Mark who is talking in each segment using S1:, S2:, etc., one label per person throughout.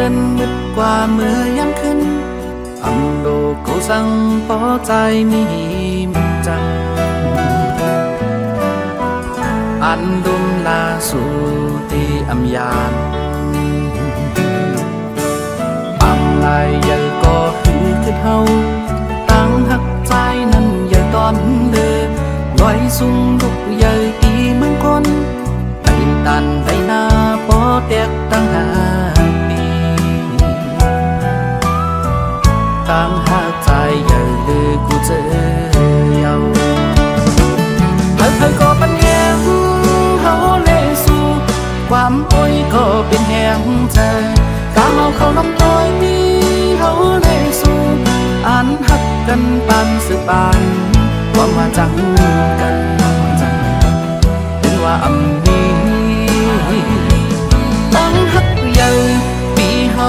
S1: ล่นมืดกว่าเมื่อยามขึ้นอำโลกเขาสั่งพอใจมีมันจังอันดุมลาสู่ตีอำยานปังลายใหญ่ก็หือขึ้นเฮาตั้งหักใจนั้นใหญ่ตอนเลยลอยสูงลุกใหญ่ตีเมืองคนไปตันไปหน้าปอแตกตั้ง5 ปีตั้งหักใจใหญ่เลยกูเจอเยาเธอก็ปัญญาเฮาเลยสู่ความโอ้ยก็เป็นแห่งใจกางเอาเขาน้ำต้อยมีเฮาเลยสู่อันหักกันปานสืบานความว่าจังกันเป็นว่าอำนี้ตั้งหักใหญ่ปีเฮา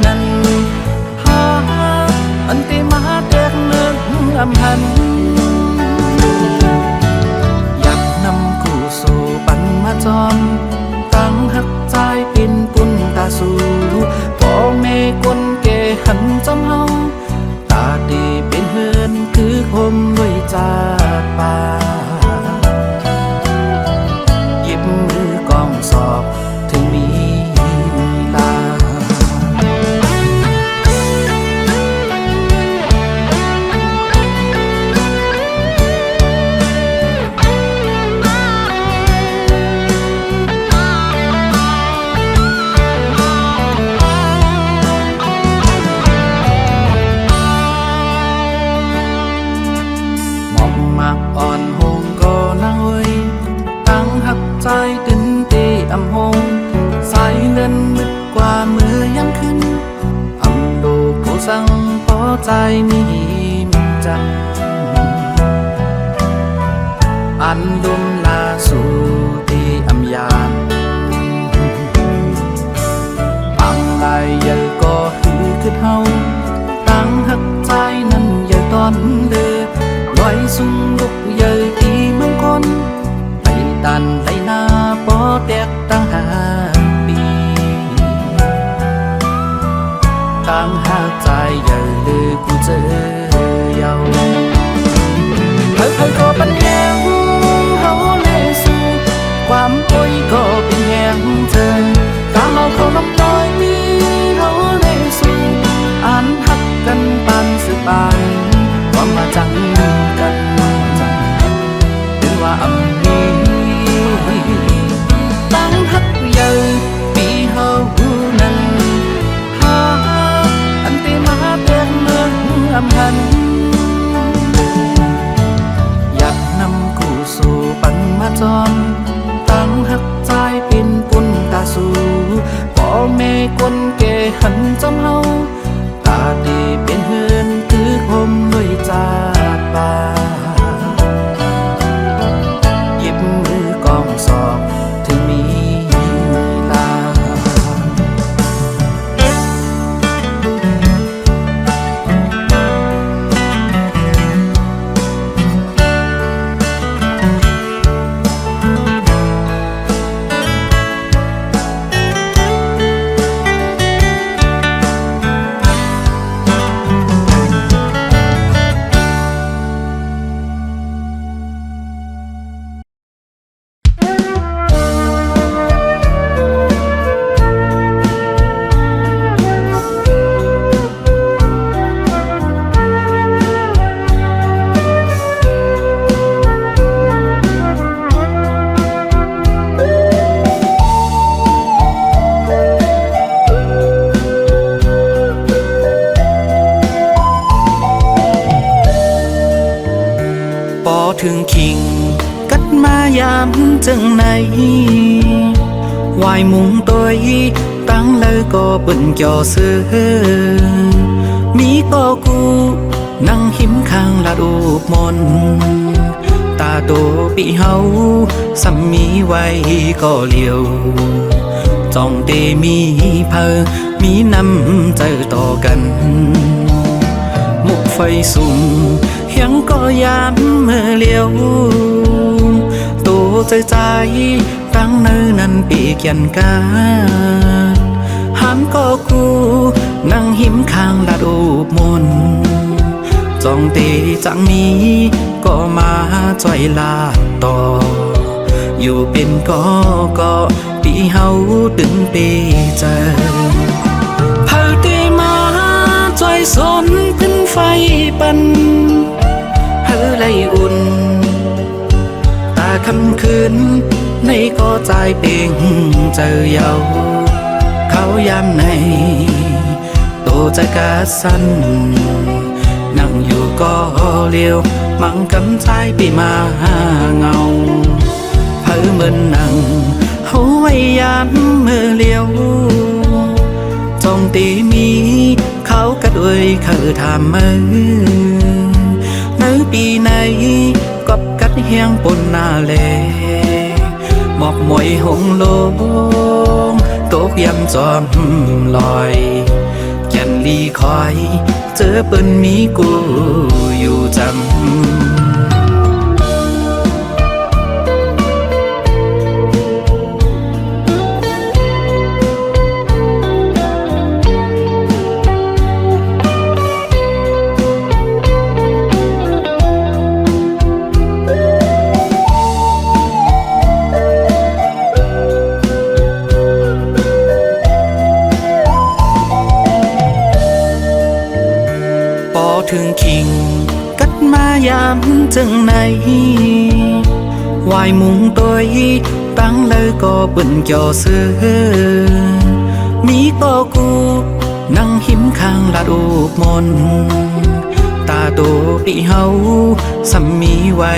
S1: นั้นหาอันที่มาแตกเนื้ออำหันมาจอมตั้งหักใจเป็นปุ่นตาสูพ่อแม่คนแก่หันจำเฮาตาดีเป็นเฮือนคือคมด้วยจากป่าหยิบมือกองสอบถึงมีลาอ่อนหงก็น่าเว้ยตั้งหักใจตื่นตีอำหงสายเล่นมืดกว่าเมื่อยามขึ้นอำโลกเขาสั่งพอใจมีมันจังอันดุมลาสู่ตีอำยานปังลายใหญ่ก็หือขึ้นเฮาตั้งหักใจนั้นใหญ่ตอนเด้อลอยสูงลุกใหญ่ตีเมืองคนไปตันไปหน้าปอแตกตั้ง5 ปีตั้งหักใจใหญ่เลยกูเจอเยาเธอก็ปัญญาเฮาเลยสู่ความโอ้ยก็เป็นแห่งเธอกางเอาเขาน้ำต้อยมีเฮาเลยสู่อันหักกันปานสืบานความมาจังกันเป็นว่าอำนี้ตั้งหักใหญ่ปีเฮานั้นหาอันที่มาแตกเมืองอำหันอยากนำกูสู่ปันมาจอมตั้งหักใจเป็นปุ่นตาสูพ่อแม่คนแก่หันจำเฮาตาดีเป็นเฮือนคือคมด้วยจากป่าหยิบมือกองสอบถึงมีลาถึงคิงกัดมายามจังไหนวายมุงตัวตั้งเลยก็เปิ่นจ่อเสือมีก็กูนั่งหิมข้างละดูบมนตาโตปีเฮาสัมมีไว้ก็เลียวจ้องเตมีเพอมีน้ำใจต่อกันมุกไฟสุ่มยังก็ยามเมื่อเลี้ยวตัวใจตั้งเนื้อนั้นปีกยันกาห หันก็กูนั่งหิมข้างลาดูบมนจ้องตีจังมีก็มาจ่อยลาดต่ออยู่เป็นก็ปีเฮาตึงปีเจอเผาตีมาจ่อยสนขึ้นไฟปันเฮาไลอุ่นตาคำคืนในก็ใจเป่งเจอเยาเขายามในโตจะกาสันนั่งอยู่ก็เลี้ยวมังกำใจไปมาเงาเผอเหมือนนั่งเขาไว้ยามเมื่อเลี้ยวจงตีมีเขากระด้วยเขาทำมือในปีไหนกับกัดเฮียงปนนาเลหมอกมวยหงโลงตกยำจอมลอยแก่นลีคอยเจอเปิ้นมีกูอยู่จำถึงคิงกัดมายามจึงไหนวายมุงตัวตั้งเลยก็เปิ้นจ่อเสือมีก็กูนั่งหิมข้างลาดูบมนตาโตปีเฮาสัมมีไว้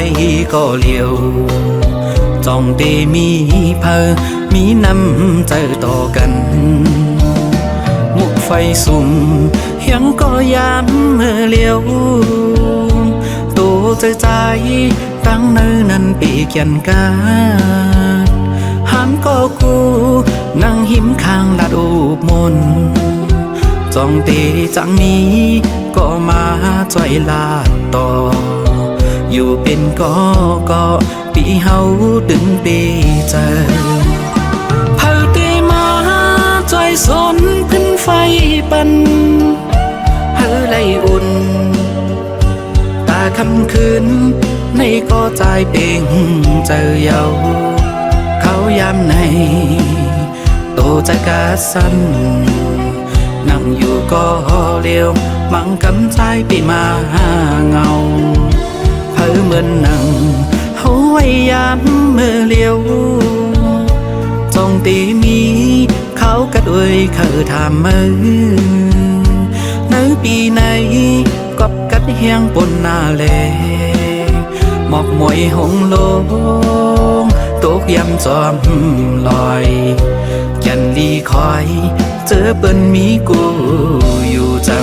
S1: ก็เลี้ยวจ้องเตมีเพอมีน้ำใจต่อกันมุกไฟสุ่มยังก็ยามเมื่อเลี้ยวตัวใจตั้งเนื้อนั้นปีเกียนกาหันก็กูนั่งหิมข้างลาดูบมนจ้องตีจังมีก็มาจ่อยลาดต่ออยู่เป็นก็ปีเฮาดึงปีเจอเผาตีมาจ่อยสนขึ้นไฟปันเฮาไลอุ่นตาคำคืนในก็ใจเป่งเจอเยาเขายามในโตจะกาสันนั่งอยู่ก็เลี้ยวมังกำใจไปมาเงาเผอเหมือนนั่งเขาไว้ยามเมื่อเลี้ยวจงตีมีเขากระด้วยเขาทำมือในปีไหนกับกัดเฮียงปนนาเลหมอกมวยหงโลงตกยำจอมลอยแก่นลีคอยเจอเปิ้นมีกูอยู่จำ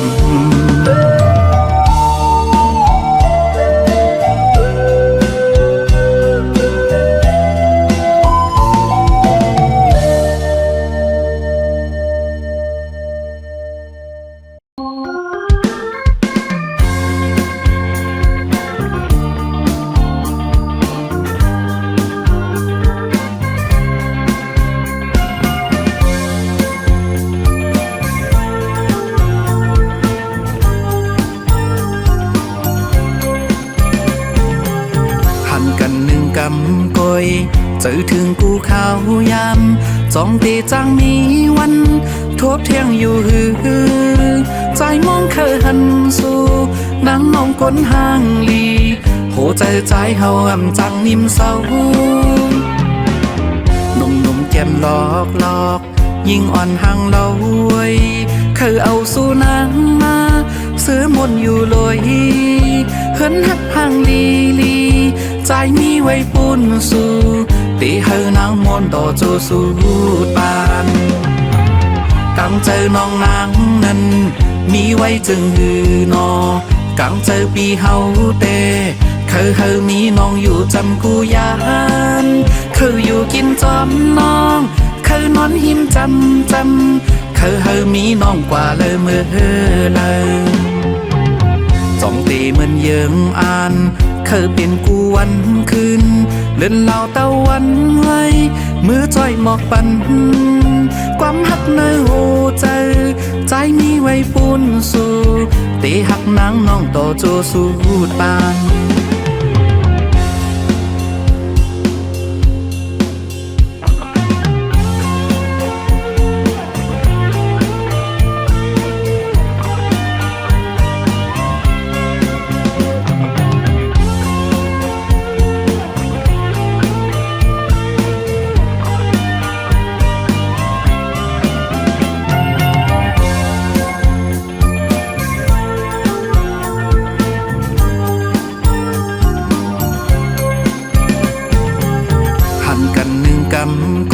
S1: กำกอยเจอถึงกูข้าวยำจ้องตีจังมีวันทบเที่ยงอยู่หือใจมองเคยหันสู่นั่งมองก้นห้างลีโหใจเฮาอำจังนิ่มเศร้าหนุ่มแก้มหลอกยิ่งอ่อนห่างเล่าไว้เคยเอาสู่นางมาซื้อมนอยู่ลอยเฮินหักห่างลีใจมีไว้ปุ่นสู่ตีเฮานางมนต่อจูสู่ปานกังเจอน้องนางนั้นมีไว้จึงหือนอกังเจอปีเฮาเตเคยมีน้องอยู่จำกูยานเคยอยู่กินจอมน้องเคยนอนหิมจำเคยมีน้องกว่าเลยเมื่อเลยจ้องตีเหมือนเยิงอ่านเคยเป็นกูวันคืนเล่นเหล่าตะวันไว้มือจ้อยหมอกปัน ความหักเนื้อหูใจใจมีไว้ปุนสู่ตีหักนางน้องต่อโจสูดปาน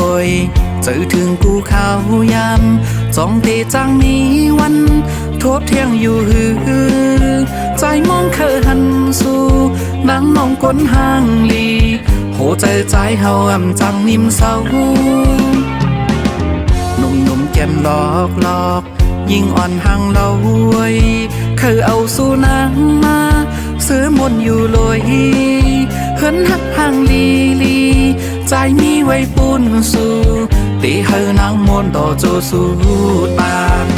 S1: กอยเจอถึงกูข้าวยามจองเตจังมีวันทบเที่ยงอยู่หือใจมองเคยหันสู่นางมองก้นห่างลีโหใจใจเฮาอ่ำจังนิ่มเศร้าหนุ่มแก้มหลอกยิ่งอ่อนห่างเราไว้เคยเอาสู่นางมาซื้อมนอยู่ลอยเฮินหักห่างลีใจมีไว้ปุนสู่ตีเฮานางมนต่อโจสูดปาน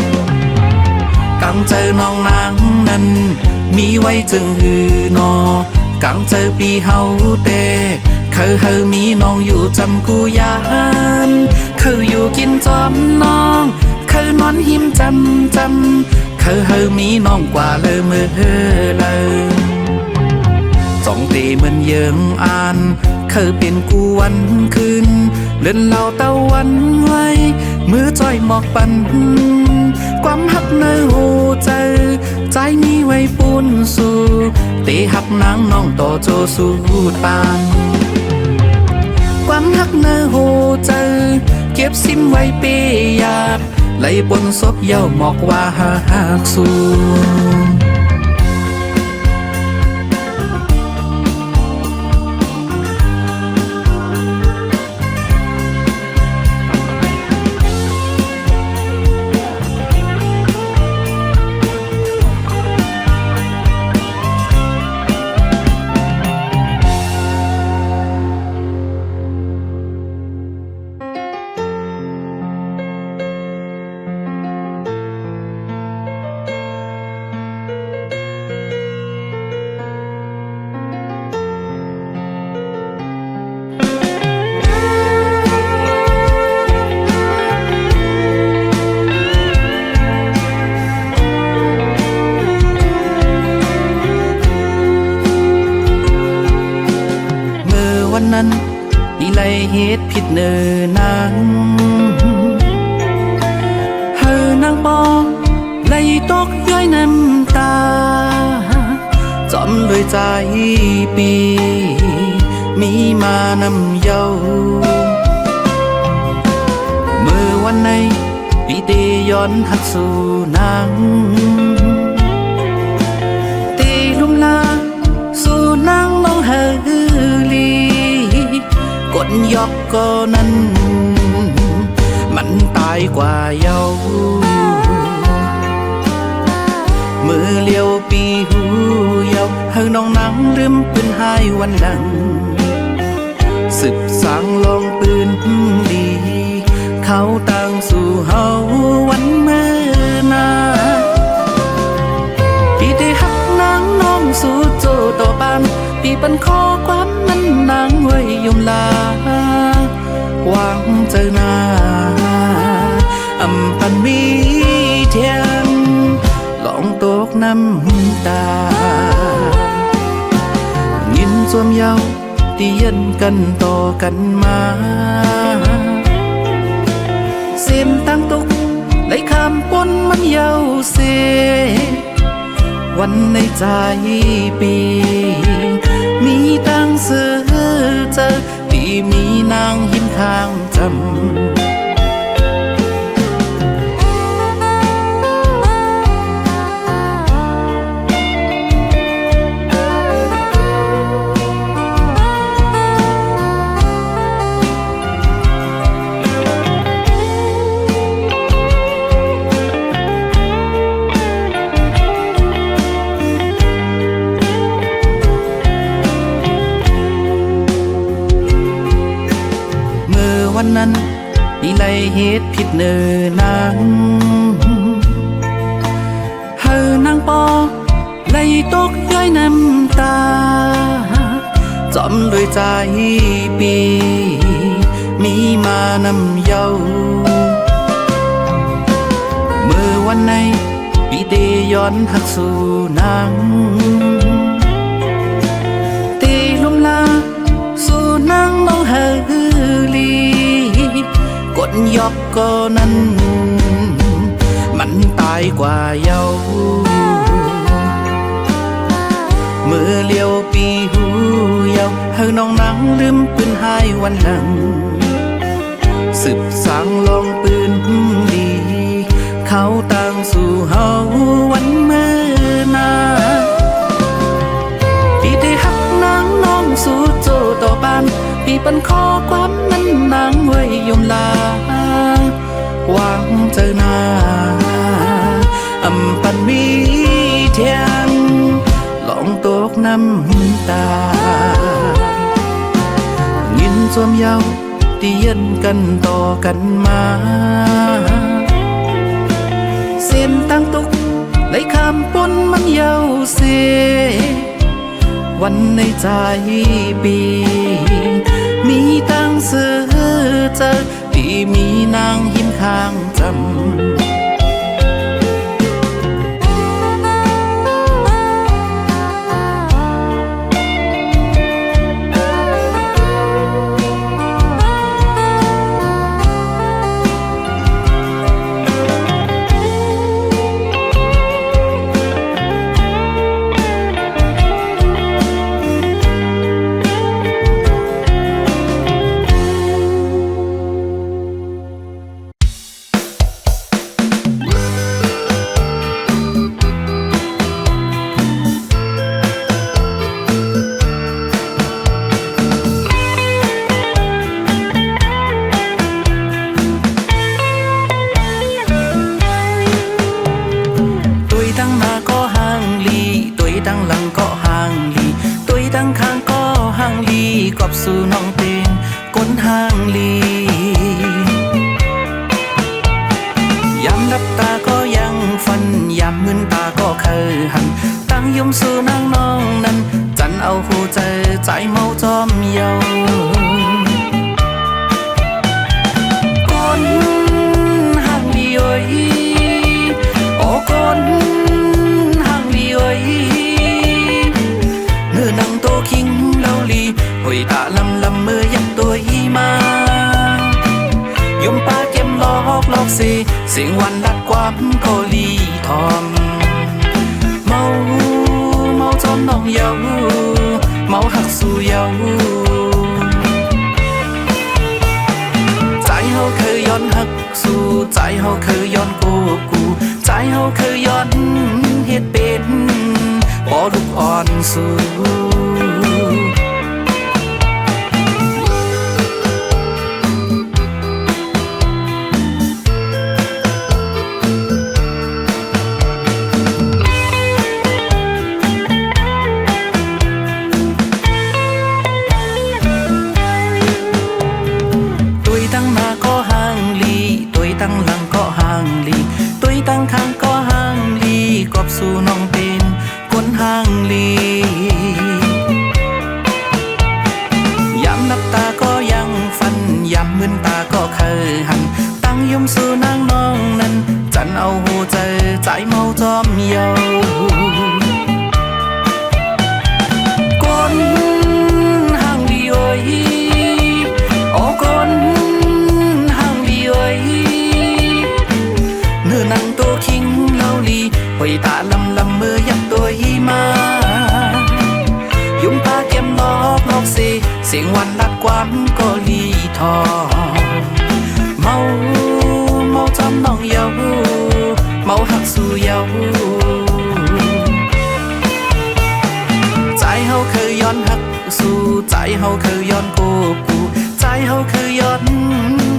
S1: กังเจอน้องนางนั้นมีไว้จึงหือนอกังเจอปีเฮาเตเคยเฮามีน้องอยู่จำกูยานเคยอยู่กินจอมน้องเคยนอนหิมจำเคยเฮามีน้องกว่าเลยมือเลยสองตีเหมือนเยิงอ่านเคยเป็นกูวันคืนเล่นเหล่าตะวันไว้มือจ้อยหมอกปันความหักเนื้อหูใจใจมีไว้ปุนสู่ตีหักนางน้องต่อโจสูดปานความหักเนื้อหูใจเก็บซิมไว้เปียบไหลบนศพเย้าหมอกว่าหักสู่นั้นอีไลเหตุผิดเนินนางเฮอนางปองไลตกย้อยน้ำตาจอมด้วยใจปีมีมานำเยาเมื่อวันในปีเตย้อนหัดสู่นางตีลุมลาสู่นางมองเฮลีกดยอกก็นั้นมันตายกว่าเยามือเลี้ยวปีหูเยาเฮาน้องนังลืมปืนหายวันดังสืบสางลองปืนดีเขาตั้งสู่เฮาวันเมื่อนาปีได้หักนางน้องสู่โจต่อปานปีปันข้อความนั้นนางไว้ยมลาวางเจอหน้าอำปันมีเทียนลองตกน้ำตายินสวมเยาเตียนกันต่อกันมาเสียมตั้งตุกไหลข้ามปนมันเยาเสวันในใจปีมีตั้งเสือเจอที่มีนางหินข้างจำนั้น เหตุผิดเนินนางเฮอนางปอไหลตกย้อยน้ำตาจอมด้วยใจปีมีมานำเยาเมื่อวันในปีเตย้อนหักสู่นางตีลมลาสู่นางน้องเฮลีกดยอกก็นั้นมันตายกว่าเยาเมื่อเลี้ยวปีหูเยาเฮาน้องนางลืมปืนหายวันหลังสืบสางลองปืนดีเขาต่างสู่เฮาวันเมื่อนาปีได้หักนางน้องสู่โจต่อบ้านปีปันขอความนั้นนางไว้ยมลาวางเจอหน้าอำปันมีเทียนลองตกน้ำตายินสวมเยาเตียนกันต่อกันมาเส้นตั้งตุกในคำปนมันเยาเสวันในใจปีมีตั้งเสือเจอที่มีนางหิมข้างจำตั้งหลังก็ห่างลีตุยตั้งข้างก็ห่างลีกอบสู่น้องเป็นก้นห่างลียามรับตาก็ยังฟันยามมึนตาก็เคยหันตั้งยมสู่นางน้องนั้นจันเอาหูใจเมาจอมเยาก้นห่างลีโอ้ยโอ้ก้นห่างลีโอ้ยนังโตคิงเล่าลีหอยตาลำเมื่อยักตัวอีมายมป้าเก็มลอกสิเสียงวันลัดความโคลีทอมเมาจอมน้องเยาเมาหักสู่เยาใจเฮาเคยย้อนหักสู่ใจเฮาเคยย้อนกูใจเฮาเคยย้อนเฮ็ดเป็นพอลูกอ่อนสู่ตุยตั้งหน้าก็ห่างลีตุยตั้งหลังก็ห่างลีตุยตั้งข้างก็ห่างลีกอบสู่น้องเป็นคนห่างลียามนับตาก็ยังฟันยามมึนตาก็เคยหันตั้งยมสู่นางน้องนั้นจันเอาหูใจเมาจอมเยาก้นห่างลีโอ้ยโอ้ก้นห่างลีโอ้ยเนื้อนังตัวคิงเล่าลีหอยตาลำเมื่อยักตัวอีมายุ่มตาเก็มลอกสิเสียงวันลัดความก็ลีทอเมาจอมน้องเยาเมาหักสู่เยาใจเฮาเคยย้อนหักสู่ใจเฮาเคยย้อนกูใจเฮาเคยย้อน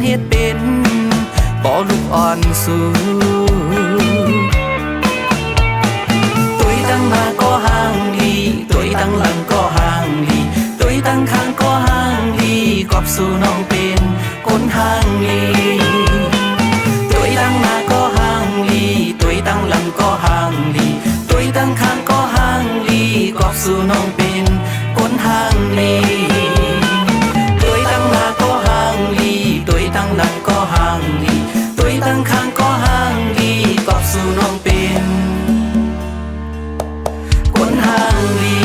S1: เฮ็ดเป็นบ่ลูกอ่อนสู่ตุยตั้งหน้าก็ห่างลีตุยตั้งหลังก็ห่างลีตุยตั้งข้างก็ห่างลีกอบสู่น้องเป็นคนห่างลี ตั้งข้างก็ห่างลีกอบสู่น้องเป็นคนห่างลีตัวตั้งหน้าก็ห่างลีตัวตั้งหลังก็ห่างลีตัวตั้งข้างก็ห่างลีกอบสู่น้องเป็นคนห่างลี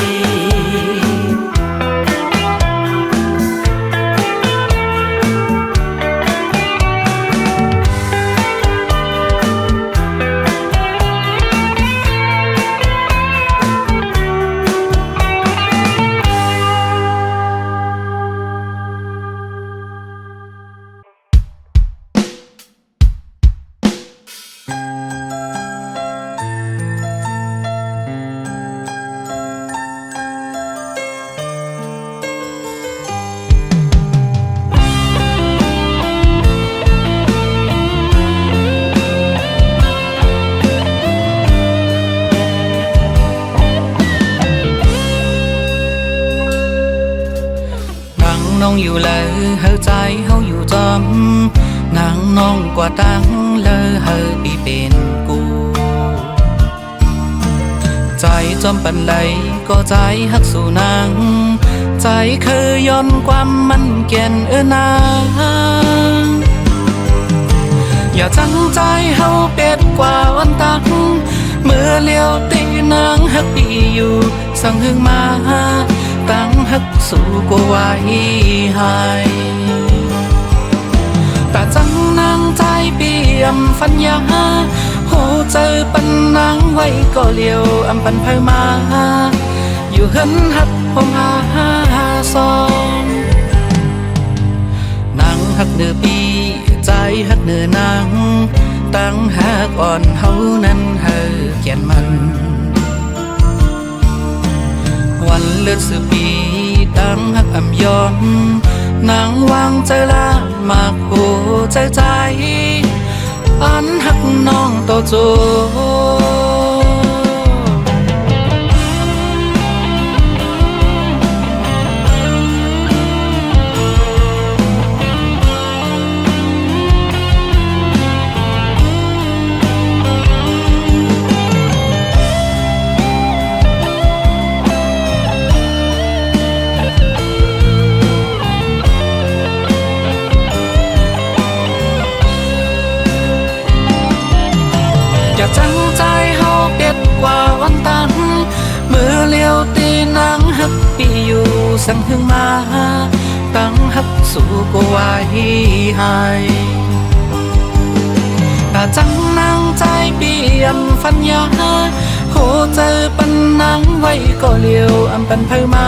S1: น้องอยู่เลยเฮาใจเฮาอยู่จอมนางน้องกว่าตั้งเลยเฮาปีเป็นกูใจจอมปันไหลก็ใจฮักสู่นางใจเคยย้อนความมันเก่นนางอย่าจังใจเฮาเป็ดกว่าวันตักเมื่อเลี้ยวตีนางฮักปีอยู่สั่งหึงมาตั้งฮักสู่ก็ไว้ให้แต่จังนางใจเปี่ยมฟันยาโหเจอปันนางไว้ก็เลี้ยวอำปันเผยมาอยู่เฮินฮักผมหาซองนางฮักเนื้อปีใจฮักเนื้อนางตั้งฮักอ่อนเฮานั้นเฮาเขียนมันวันเลือดสืบปีตั้งฮักอ่ำยอมนางวางใจละมากโหใจอันฮักน้องโตโจอย่าจังใจเฮาเปียดกว่าวันตันเมื่อเลี้ยวตีนางฮักปีอยู่สั่งหึงมาตั้งฮักสู่ก็ไว้ให้แต่จังนางใจเปี่ยมฟันยาโหเจอปันนางไว้ก็เลี้ยวอำปันเผยมา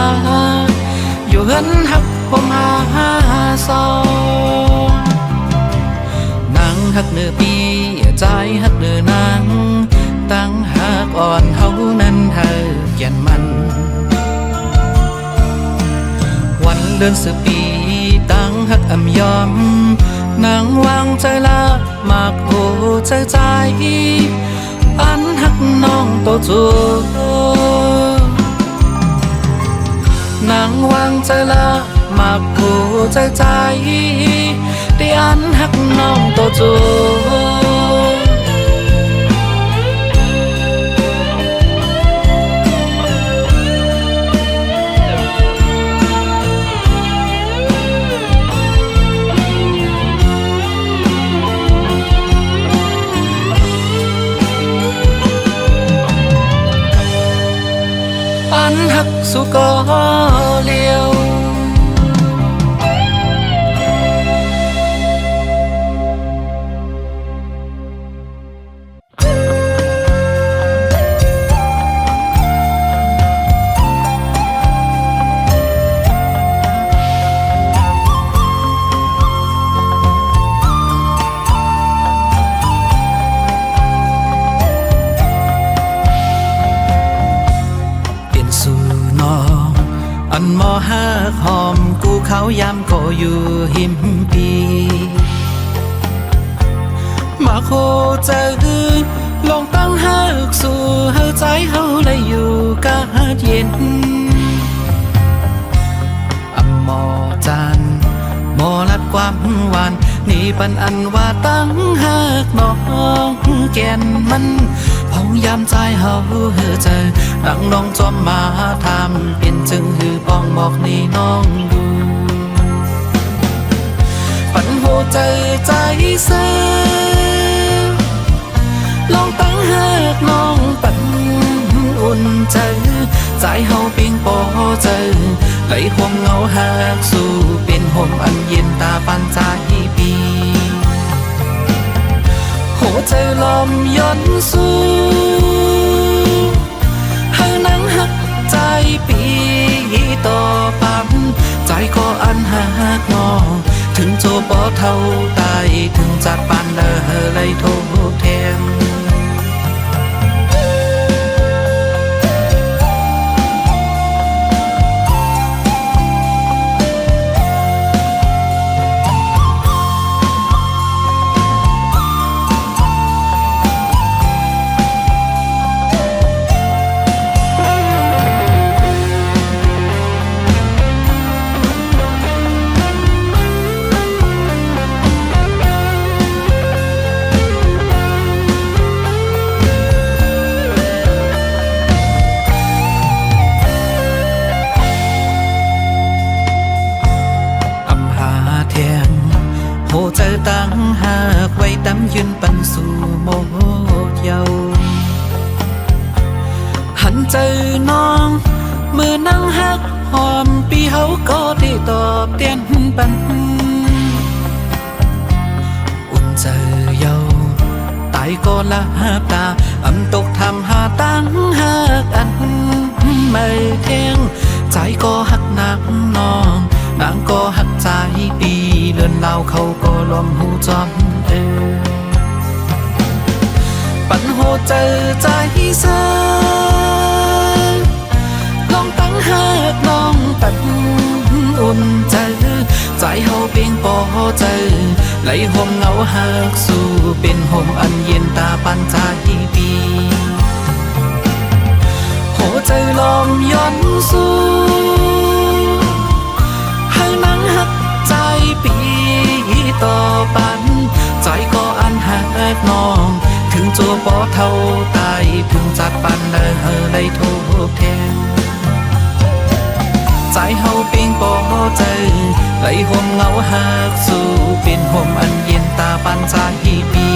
S1: อยู่เฮินฮักผมหาซองนางฮักเนื้อปีใจฮักเนื้อนางตั้งฮักอ่อนเฮานั้นเฮาเขียนมันวันเดือนสืบปีตั้งฮักอ่ำยอมนางวางใจละมากโหใจอันฮักน้องโตจูนางวางใจละมากโหใจได้อันฮักน้องโตจูอันฮักสู่ก็เลี้ยวอันมอฮักหอมกูเขายามก็อยู่หิมปีมาโคเจอลองตั้งฮักสู่เฮาใจเฮาเลยอยู่กะเย็นอัมมอจันมอลัดความหวานนี่ปันอันว่าตั้งฮักน้องแก่นมันพอง ยามใจเฮาเจอดังน้องจอมมาทำเป็นจึงหือปองบอกนี่น้องดูปันโหใจใจเซลองตั้งหักน้องปันอุ่นใจใจเฮาเปียงปอเจอไหลห่วงเงาหักสู่เป็นห่มอันเย็นตาปันใจปีหัวใจลมย้อนสู่ให้นังหักใจปีต่อปันใจก็อันหักงอถึงโจปอเท่าตายถึงจากปานเลยโทษแทนโหเจอตั้งหากไว้ตั้มยืนปันสู่โมเยาหันเจอน้องเมื่อนั่งหักหอมปีเฮาก็ได้ตอบเตียนปันอุ่นเจอเยาตายก็ละตาอำตกทำหาตั้งหักอันไม่เที่ยงใจก็หักนักน้องนางก็หักใจปีเลื่อนเล่าเขาก็ลมหูจอมปันโหเจอใจเสลองตั้งหักน้องปันอุ่นใจใจเฮาเปียงปอเจอไหลห่มเงาหักสู่เป็นห่มอันเย็นตาปันใจปีโหใจลมย้อนสู่นังหักใจปีต่อปันใจก็อันหักน้องถึงโจปอเท่าตายพึงจากปันเลยโทษแทนใจเฮาเปียงปอเจอไหลห่มเงาหักสู่เป็นห่มอันเย็นตาปันใจปี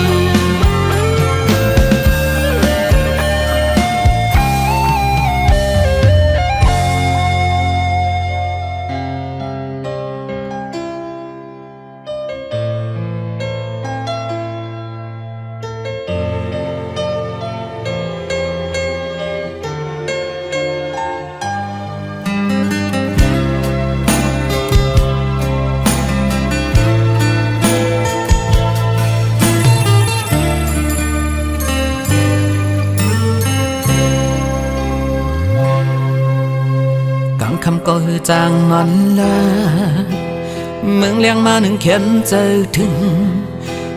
S1: คำก็คือจางนอนละเมืองเลี้ยงมาหนึ่งเขียนเจอถึง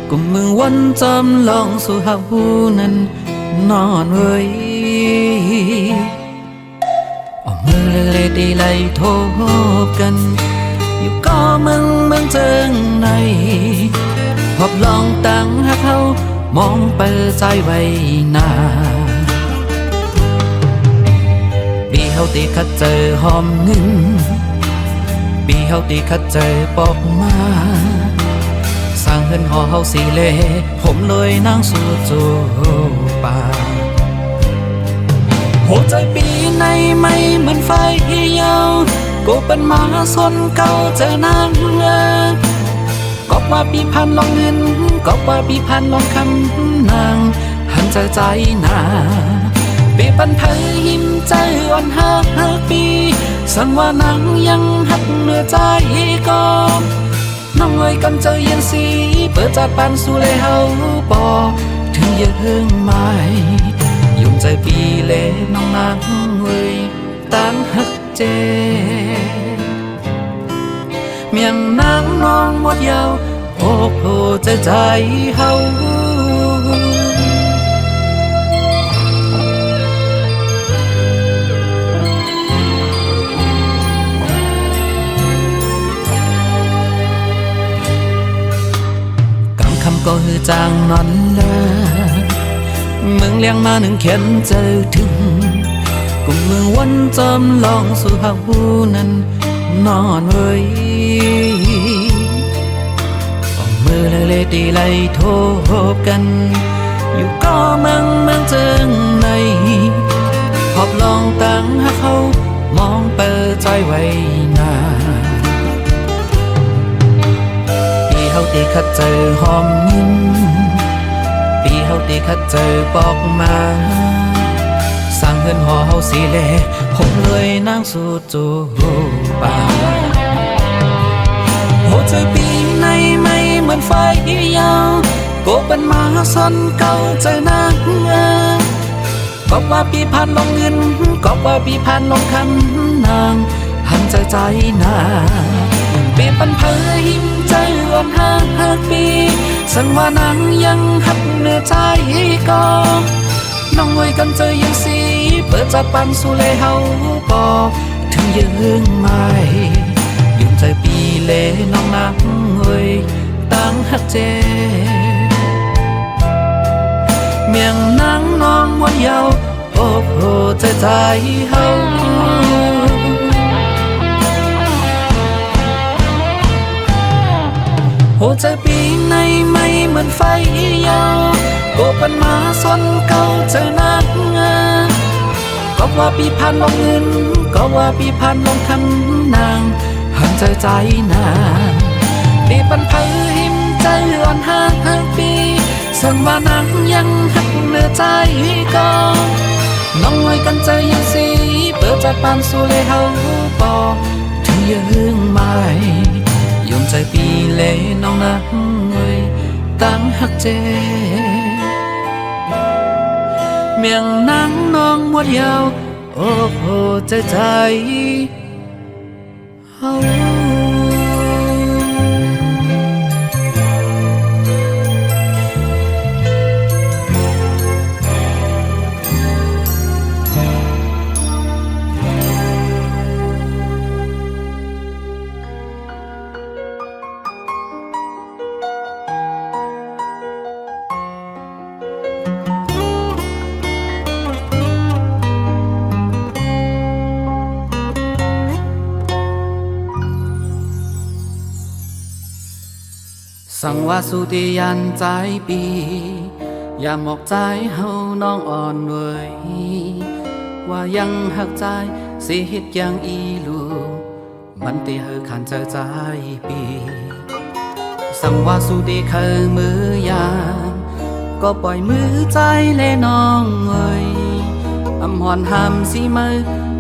S1: กุมมือวันจำลองสู่เฮานั้นนอนเว้ยเอามือเล่ๆดีไล่โทบกันอยู่ก็เมืองเจิงในพบลองตั้งหักเฮามองเปิดใจไว้หน้าปีเฮาตีคัดเจอหอมหนึ่งปีเฮาตีคัดเจอปอกมาสร้างเฮือนหอเฮาสีเล่ผมเลยนั่งสู่จูป่าหัวใจปีในไม่เหมือนไฟเยาวกูเป็นมาสนเก่าเจอนางก็ว่าปีพันลองเงินก็ว่าปีพันลองคำนางหันใจนาปีปันไผหิมใจอ่อนหักปีสั่งว่านังยังหักเหนือใจก็น้องเอ้ยกันเจอเย็นสีเปิดจัดปันสู่เลยเฮาปอถึงยังไม่ยุ่งใจปีเล่น้องนางเอ้ยตั้งหักเจเมียงนางน้องหมดยาวโอ้โหใจเฮาก็คือจางนอนละมึง เลี้ยงมาหนึ่งเข็มเจอถึงกุมมือวันจำลองสู่หาหูนั้นนอนเว้ยมือเลยตีไล่โทบกันอยู่ก็เมืองเจิงในขอบลองตั้งหาเขามองเปิดใจไว้นาปีเฮาตีคัดเจอหอมยิ้มปีเฮาตีคัดเจอปอกมาสร้างเฮือนหอเฮาสีเล่ผมเลยนั่งสู่จูป่าโหใจปีในไม่เหมือนไฟยาวโกเป็นมาซ่อนเก่าใจนางก็ว่าปีผ่านลงเงินก็ว่าปีผ่านลงคำนางหันใจนาปีปันเผยหิมใจอ่อนหักปีสังว่านางยังหักเนื้อใจก็น้องไว้กันเจอยังสีเปิดจัดปันสู่เลเฮาปอถึงยืงไม่ยุ่งใจปีเลน้องนางเอ้ยตั้งหักเจเมียงนางน้องวันเยาว์โอ้โหใจเฮาหัวใจปีในไม่เหมือนไฟยาวโกปันมาซ่อนเก่าเจอนักก็ว่าปีผ่านลงเงินก็ว่าปีผ่านลงคำนางหันใจนางปีปันเผยหิมใจอ่อนหักปีสังว่านางยังหักเนื้อใจก็น้องไว้กันใจยังสีเปิดจัดปานสู่เลเฮาปอถึงยืงไม่ยอมใจปีเลน้องนางเอ้ยตั้งหักเจเมียงนางน้องหมดยาวโอ้โหใจเฮาสั่งว่าสุติยันใจปีอย่าหมอกใจเฮาน้องอ่อนเว้ยว่ายังหักใจสิเฮ็ดอย่างอีลูมันตีเฮอขันใจปีสั่งว่าสุติเคยมือยามก็ปล่อยมือใจเลน้องเอ้ยอำหอนห้ามสิมือ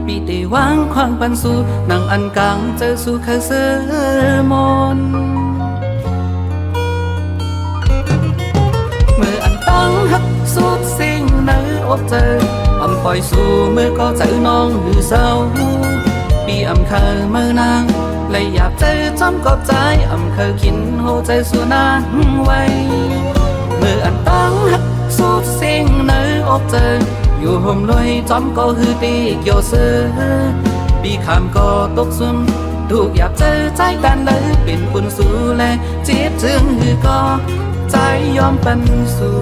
S1: ปีเตวางควางปันสู่นางอันกังเจอสู่เคยเสือมนตั้งหักสุดสิ่งในอบเจออำปล่อยสู่เมื่อก็เจอน้องหรือเศร้าปีอำเคยเมื่อนางเลยอยากเจอจำกอบใจอำเคยกินหัวใจสู่นางไว้เมื่ออันตั้งหักสุดสิ่งในอบเจออยู่ห่มลอยจำก็ฮือตีเกี่ยวเสือปีคำก็ตกซุ่มถูกอยากเจอใจกันเลยเป็นคุณสู่แลเจ็บจึงฮือก็ใจยอมเป็นสู่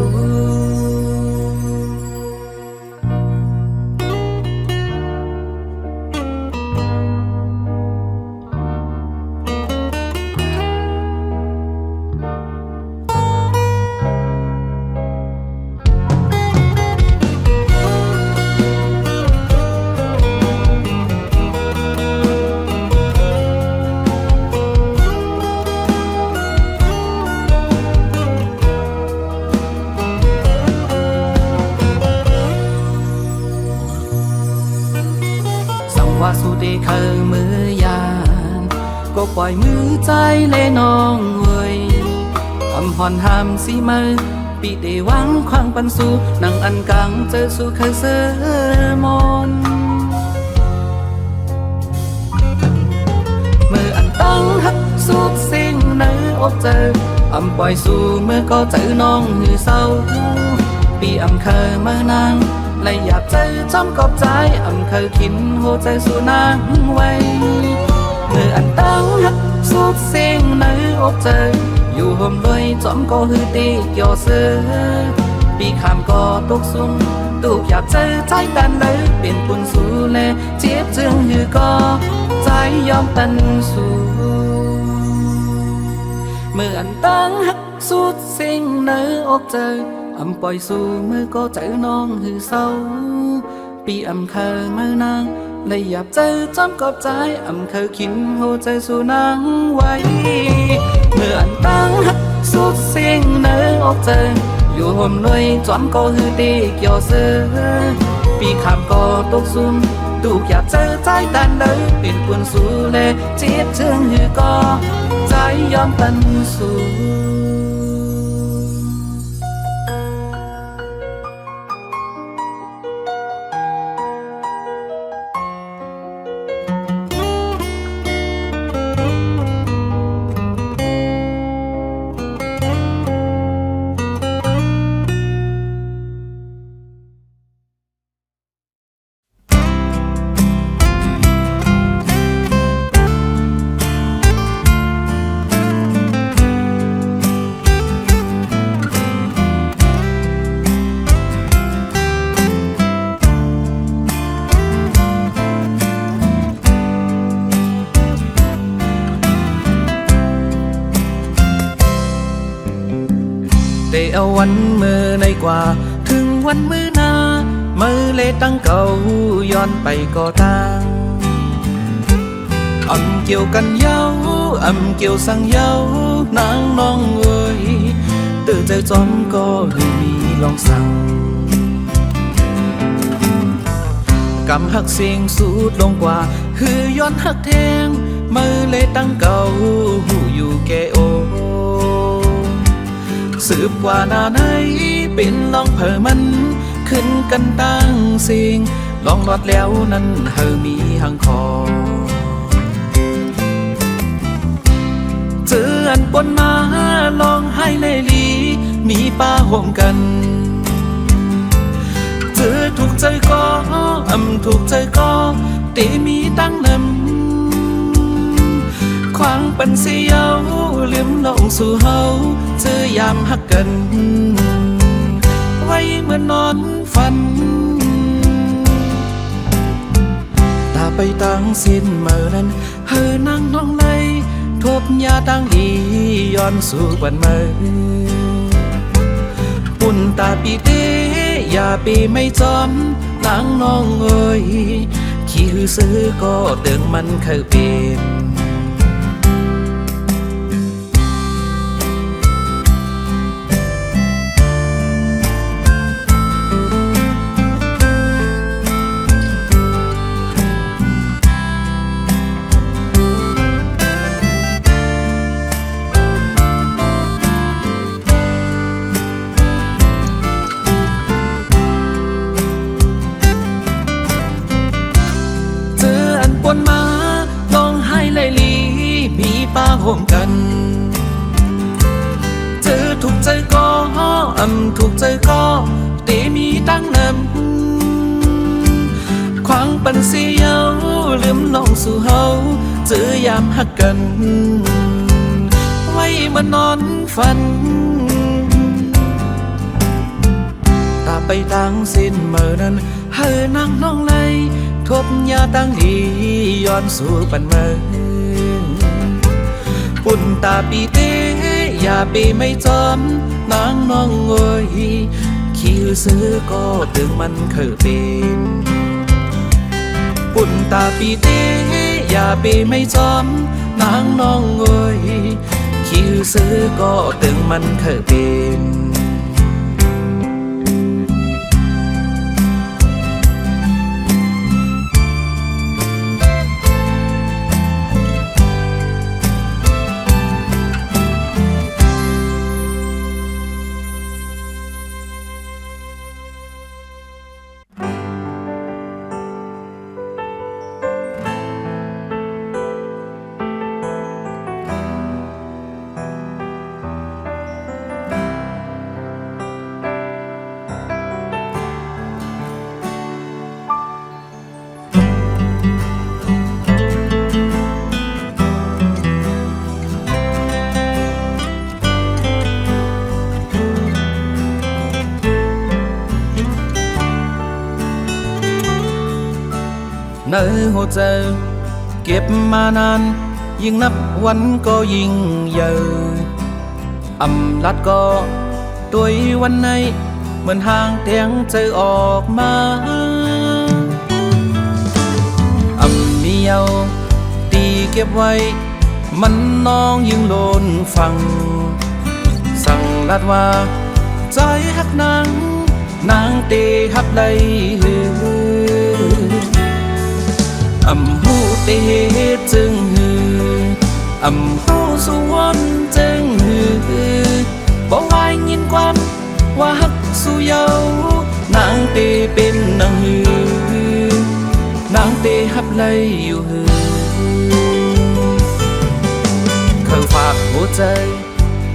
S1: ว่าสุดเคยมือยานก็ปล่อยมือใจเลน้องเว้ยอำหอนห้ามสิมือปีเตวางควางปันสู่นางอันกังเจอสู่เคยเสือมนมืออันตั้งหักสุดสิ่งในอบเจออำปล่อยสู่เมื่อก็เจอน้องหือเศร้าปีอำเคยเมื่อนางเลยอยากเจอจำกอบใจอำเคยคินหัวใจสู่นางไว้เมื่ออันตั้งหักสุดสิ่งในอบเจออยู่ห่มด้วยจอมก็ฮือตีเกี่ยวเสือป ปีขามก็ตกซุ่มตูกอยากเจอใจตันเลยเป็นปุ่นสู่แลเจ็บจึงหือก็ใจยอมตันสู่เมื่ออันตั้งหักสุดสิ่งเนื้อออกเจอปล่อยสู่มือก็ใจน้องหือเศร้าปีเคยเมื่อนางเลยอยากเจอจอมกอบใจเคยคิดหัวใจสู่นางไว้เมื่ออันตั้งหักสุดสิ่งเนื้อออกเจออยู่ห่มลอยจอมก็หือตีเกี่ยวเสือปีขามก็ตกซุ่มตูกอยากเจอใจตันเลยเป็นปุ่นสู่แลเจ็บจึงหือก็ใจยอมตันสู่ได้เอาวันมือในกว่าถึงวันมือหน้ามือเลตั้งเก่าย้อนไปก็ตางเกี่ยวกันเย้าเกี่ยวสั่งเย้านางน้องเอ้ยตื่นใจจอมก็ให้มีลองสั่งกำหักเสียงสูดลงกว่าฮือย้อนหักแทงมือเลตั้งเก่าหูอยู่แก่โอสืบว่าหน้าไหนเป็นน้องเผอมันขึ้นกันตั้งสิ่งลองรอดแล้วนั้นเฮอมีหังคอเจออันปนมาลองให้เลยลีมีป้าห่มกันเจอถูกใจก็ถูกใจก็เตมีตั้งนำควางปันเสียวเลื่อมลงสู่เฮาเจอยามหักกันไว้เหมือนนอนฝันตาไปตั้งสิ้นเมื่อนั้นเฮอนั่งน้องเลยทบยาตั้งอีย้อนสู่บันเมื่อปุ่นตาปีเตอย่าปีไม่จอมนางน้องเอ้ยขี้หือซื้อก็เตืองมันเคยเป็นปนมาลองให้เลยลีมีป้าห่มกันเจอถูกใจก็ถูกใจก็เตมีตั้งนำควางปันเสียวลืมลงสู่เฮาเจอยามหักกันไว้มานอนฝันตาไปตั้งสิ้นเมื่อนั้นเฮอนั่งน้องเลยทบยาตั้งอีย้อนสู่ปันเมืองปุ่นตาปีเตอย่าปีไม่จอมนางน้องเอ้ยขี้ซื้อก็ตึงมันเคยเป็นปุ่นตาปีเตอย่าปีไม่จอมนางน้องเอ้ยขี้ซื้อก็ตึงมันเคยเป็น ในหัวใจเก็บมานานยิ่งนับวันก็ยิ่งใหญ่อำลัดก็ตัววันในเหมือนห่างเตียงใจออกมาอำมีเยาตีเก็บไว้มันน้องยิ่งโลนฟังสั่งลัดว่าใจหักนางเตหับไหลอำหูเตจึงฮืออำหูสวนจึงฮือบอกว่ายินความว่าหักสู่เยานางเตเป็นนางฮือนางเตหับไหลอยู่ฮือเขาฝากหัวใจ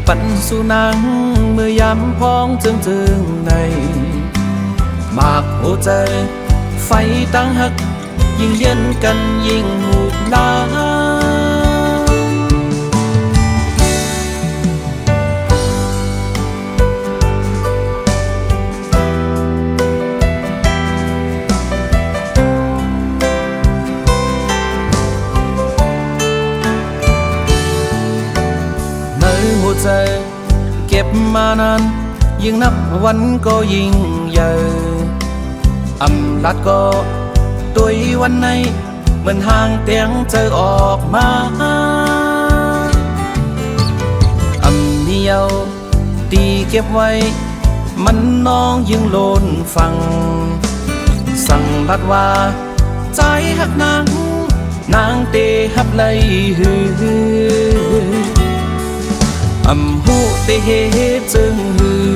S1: ปันสู่นางเมื่อยามพ้องจึงในมากหัวใจไฟตั้งหักยิ่งเย็นกันยิ่งหูลาในหัวใจเก็บมานานยิ่งนับวันก็ยิ่งใหญ่อำลัดก็ตัววันในเหมือนห่างเตียงเจอออกมาอำเดียวตีเก็บไว้มันน้องยิ่งโลนฟังสั่งลัดว่าใจหักนางเตหับไหลฮืออำหูเตจึงฮือ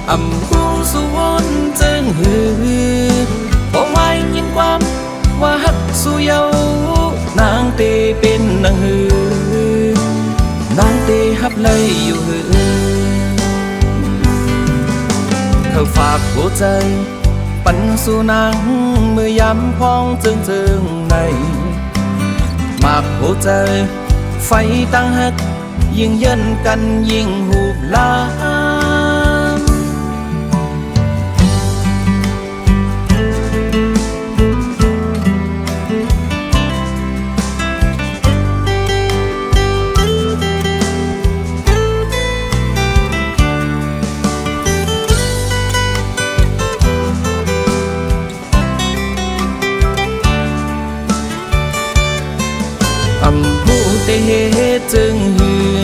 S1: อำหูสวนจึงฮือบอกว่ายินความว่าหักสู่เยานางเตเป็นนางฮือนางเตหับไหลอยู่ฮือเขาฝากหัวใจปันสู่นางเมื่อยามพ้องจึงในมากหัวใจไฟตั้งหักยิ่งเย็นกันยิ่งหูลาอำหูเตจึงฮือ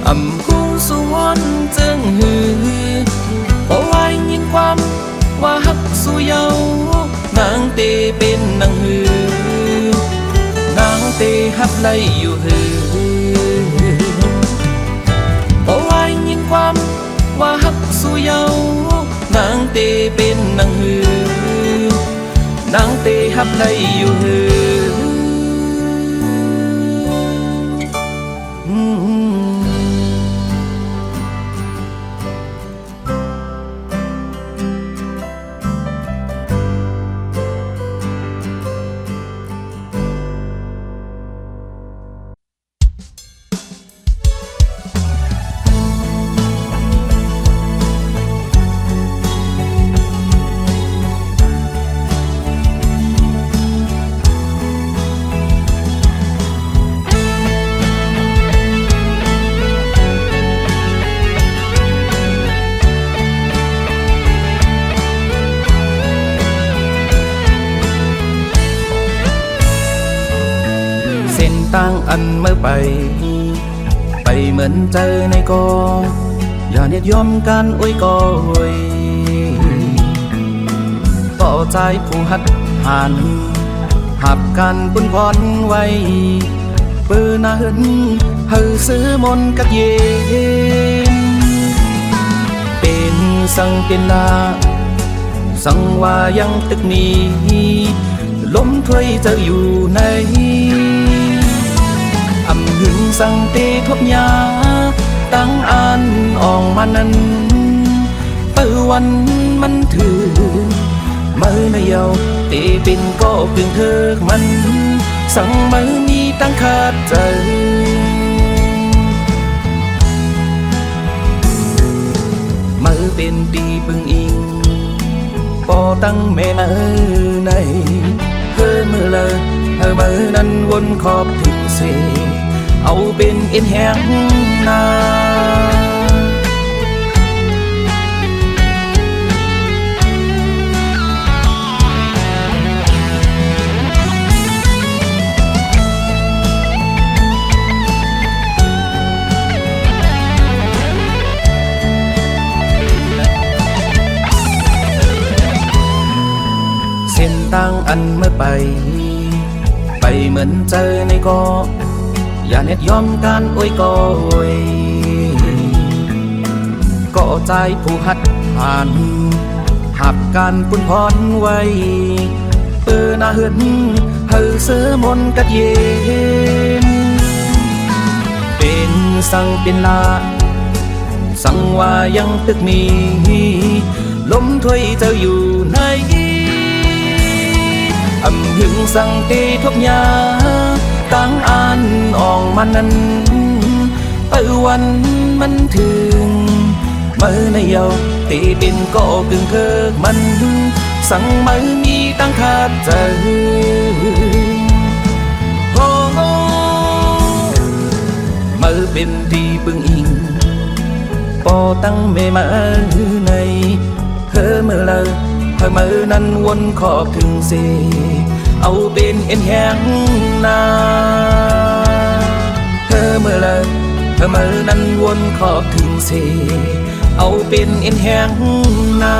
S1: อำหูสวนจึงฮือบอกว่ายินความว่าหักสู่เยานางเตเป็นนางฮือนางเตหับไหลอยู่ฮือบอกว่ายินความว่าหักสู่เยานางเตเป็นนางฮือนางเตหับไหลอยู่ฮือตั้งอันเมื่อไปเหมือนเจอในกออย่าเนียดยอมกันอุ้ยก็อุ้ยต่อใจผู้หัดหันหับกันปุนพรไว้ปืนนาหึนเฮาซื้อมนกักเย็นเป็นสังเป็นลาสังว่ายังตึกนี้ล้มถ้วยเจออยู่ในอำหึงสังเตทบยาตั้งอันออกมานั้นเปิวันมันถือมือในเยาเตเป็นก็เพียงเธอมันสั่งมือมีตั้งขาดใจมือเป็นตีปึงอิงปอตั้งแม่ในเฮิน มือนั้นวนขอบถึงเสเอาเป็นเอ็นแห้งนาเส้นทางอันเมื่อไปเหมือนเจอในกออย่าเน็ดยอมการโอยกอยก็ใจผู้หัดผ่านหับการปุ่นพรไว้เปิดหน้าเหินเฮอเสือมนกัดเย็นเป็นสั่งเป็นลาสั่งว่ายังตึกมีลมถ้วยเจ้าอยู่ในอำหึงสั่งตีทุกยาตั้งอ่านออกมานั้นไปวันมันถึงเมื่อในเยาตีเป็นก็กึ่งเธอมันสั่งไม่มีตั้งขาดใจโอ้เมื่อเป็นที่ปึงอิงปอตั้งเมมาในเธอเมื่อเลยเธอเมื่อนั้นวนขอบถึงเสเอาเป็นเอ็นแห้งนาเธอเมื่อเลยเธอเมื่อนั้นวนขอบถึงเสเอาเป็นเอ็นแห้งนา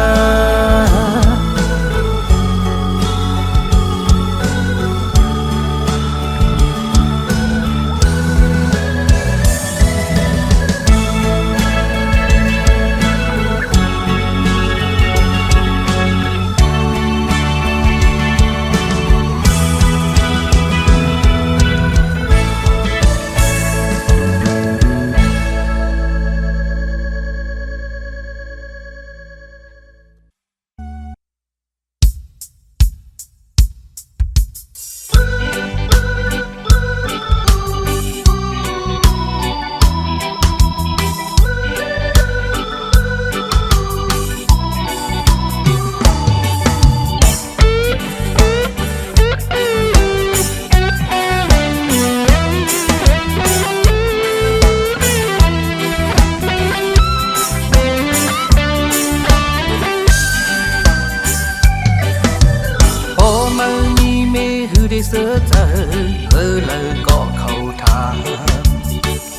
S1: เสือเจอเลยก็เข้าทาง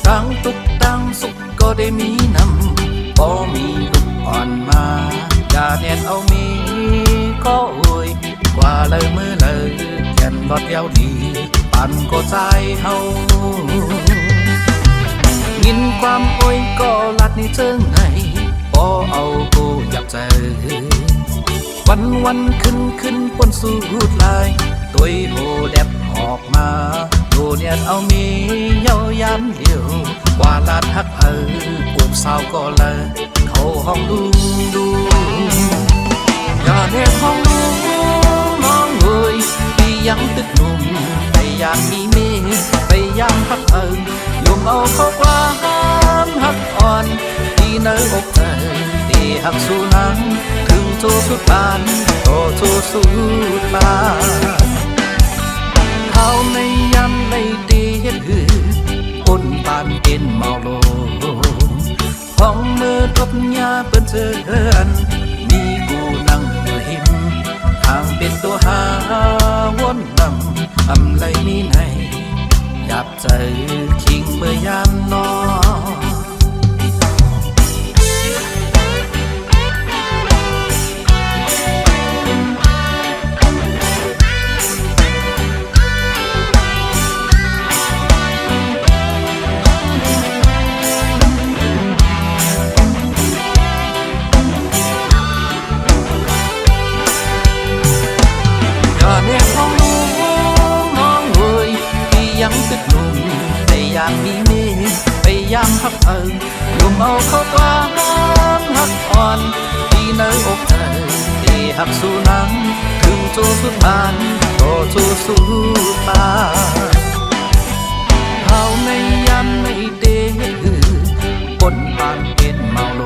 S1: ตั้งตุกตั้งสุขก็ได้มีนำบ่มีลุกอ่อนมาอย่าแน่นเอามีก็โอยกว่าเลยมือเลยแก่นรถยาวดีปั่นก็ใจเฮายินความโอยก็ลัดในเจิงไหนบ่เอากูอยากเจอวันขึ้นปนสูดลายตัวโหแลบออกมาดูเนี่ยเอามีเย้ายามเดียวกว่าลาดฮักปูบสาวก็เลยเข้าห้องดูอย่าเรียกห้องดูน้องเอ้ยพี่ยังตึกหนุ่มไปยามมีเมไปยามฮักยมเอาเข้ากลางฮักอ่อนที่เนื้ออกเธอที่ฮักสู้นังถึงโจสุดบานโจสุดบานเขาในยำในตีเฮ็ดหือคนปานเป็นเมาโลห้องมือทบยาเปิ้นเชิญมีกูนั่งอยู่หิมทางเป็นตัวหาวนนำไรมีไหนหยับใจคิงเมื่อยามนอนมีเมฆไปยามฮักยมเอาเข้ากลางฮักอ่อนที่เนื้ออกเธอที่ฮักสู้นังถึงโจสุดบานก็โจสุดบานเขาในยามในเดปนปานเป็นเมาโล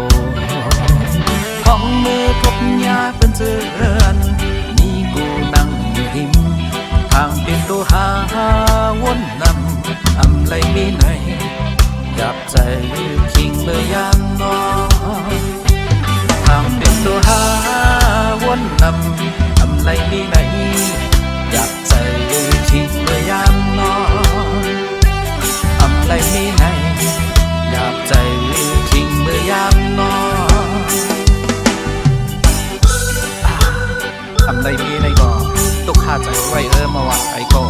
S1: ห้องมือทบยาเป็นเจือนมีกูนั่งอยู่หิมทางเป็นตัวหา มาว่าไอ้ก่อ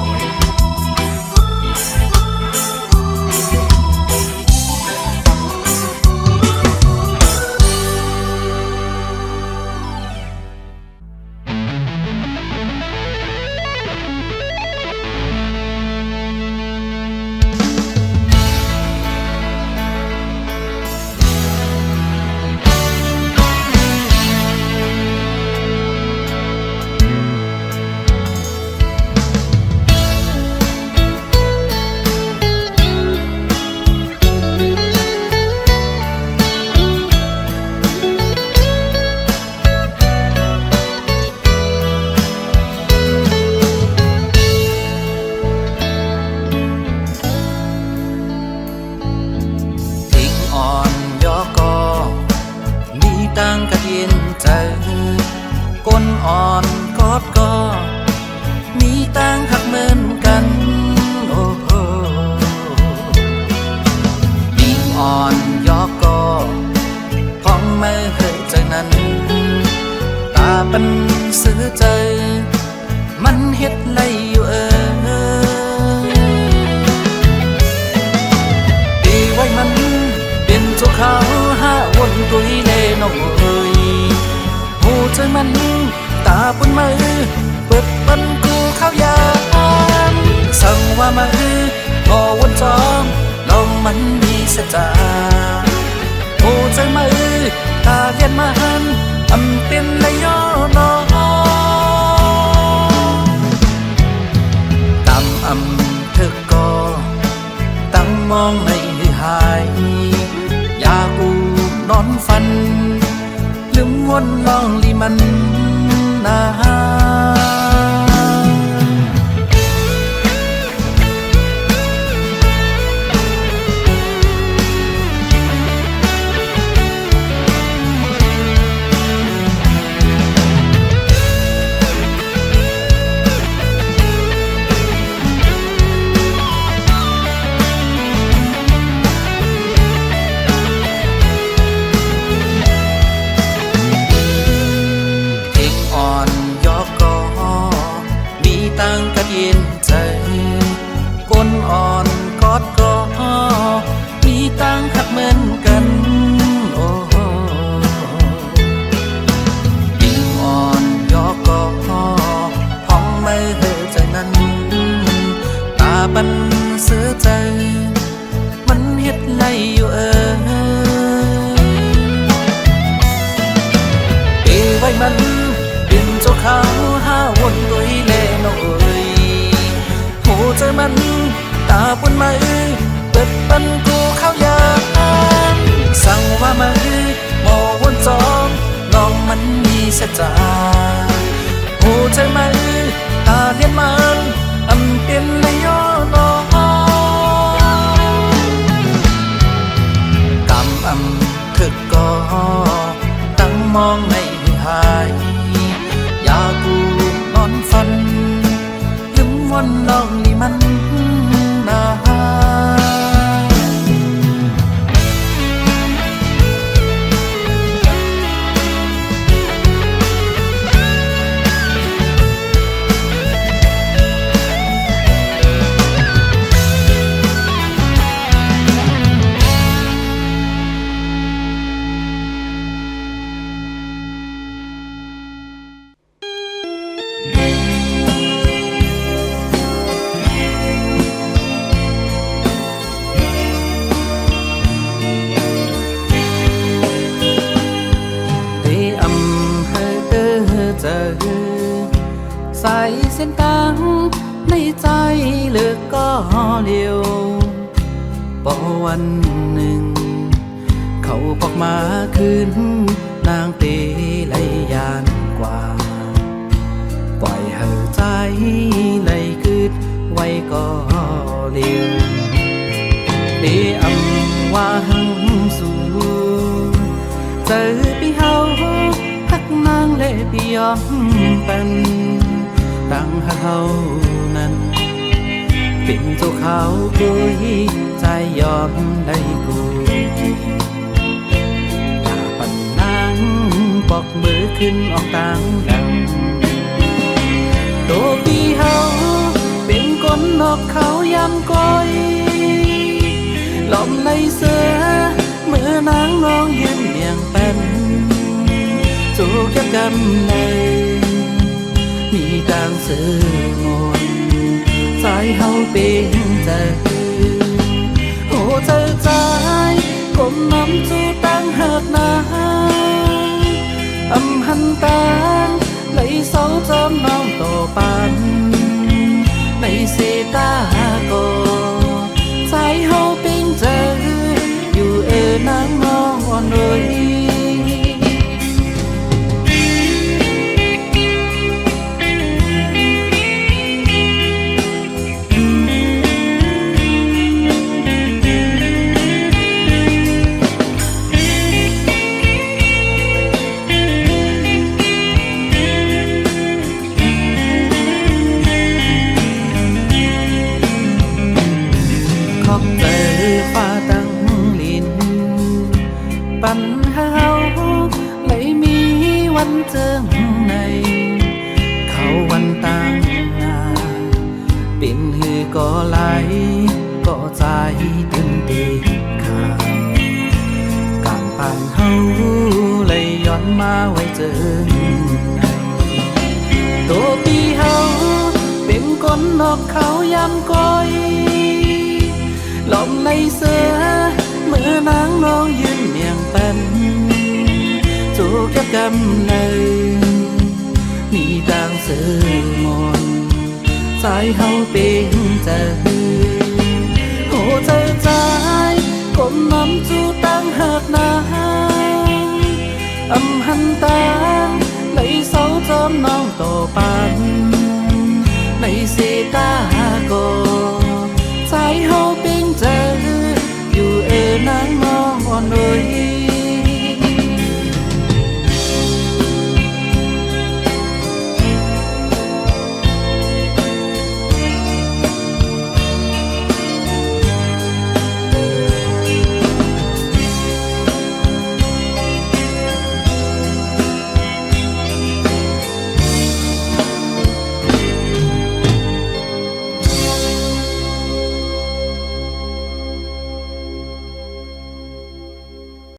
S1: ตั้งกระเทียนใจก้นอ่อนกอดก็มีตั้งหักเหมือนกันโอ้โหยิ่งอ่อนยอกก็พองไม่เคยใจนั้นตาเป็นซื้อใจมันเฮ็ดไรอยู่ดีไว้มันเป็นเจ้าเขาห้าวนตุยเล่นองเอ้ยหูใจมันตาบนมือเปิดปันกูเข้ายามสั่งว่ามือพอวนจอมลองมันมีสัจจาหูใจมือตาเลียนมันอำเป็นเลยย่อนตำเธอก็ตั้งมองในหายอยากกูนอนฝันลืมวนลองลีมันนาตั้งกระเทียนใจก้นอ่อนกอดก็มีตั้งหักเหมือนกันโอ้ยิ่งอ่อนยอกก็พองไม่เคยใจนั้นตาบันเสือใจมันเฮ็ดไรอยู่ไว้มันเป็นเจ้าเขาห้าวนตุยเล่นองเอ้ยหูใจมันตาบนมือเปิดปันกูเข้ายามสั่งว่ามือโมวนจอมน้องมันมีสัจจาหูใจมือตาเลียนมันอำเป็นเลยย่อนกำถึกก็ตั้งมองในหายอยากกูนอนฝันลืมวันลองลีมันนาใส่เส้นกลางในใจเลือกก็เลี้ยวพอวันหนึ่งเขาบอกมาคืนนางเตไหลยานกว่าปล่อยเห่อใจไหลคืดไว้ก็เลี้ยวเดอำว่าหังสูเจอพี่เฮาพักนางเล่พี่ยอมเป็นตั้งเฮานั้นเป็นเจ้าเขาคุยใจยอมได้กูถ้าปันนางบอกมือขึ้นออกต่างดังตัวพี่เฮา อกเขายำก้อยหล่อมในเสือเมื่อนางน้องยืนเมียงเป็นจูกยับกำเลยมีต่างสื่อมนสายเฮาเป็นใจโอ้เธอใจก้มน้ำจูตั้งหักนาหันตาlấy sáu chấm non tổ pan lấy xe ta cô trái hậu bên giờ dù ở nắng ngon rồi ปัญหาไม่มีวันเจอในเขาวันต่างหน้าเป็นหือก็ไหลก็ใจตึงตีขาดการปานเฮาเลยย้อนมาไว้เจอในตัวปีเฮาเป็นคนนอกเขายำก้อยหล่อมในเสือเมื่อนางน้องยืนเมียงเป็นจูกยับกำเลยมีต่างสื่อมนสายเฮาเป็นใจโอ้เธอใจก้มน้ำจูตั้งหักนาหันตาlấy sáu chấm non tổ pan lấy xe ta cô trái hậu bên giờ dù ở nắng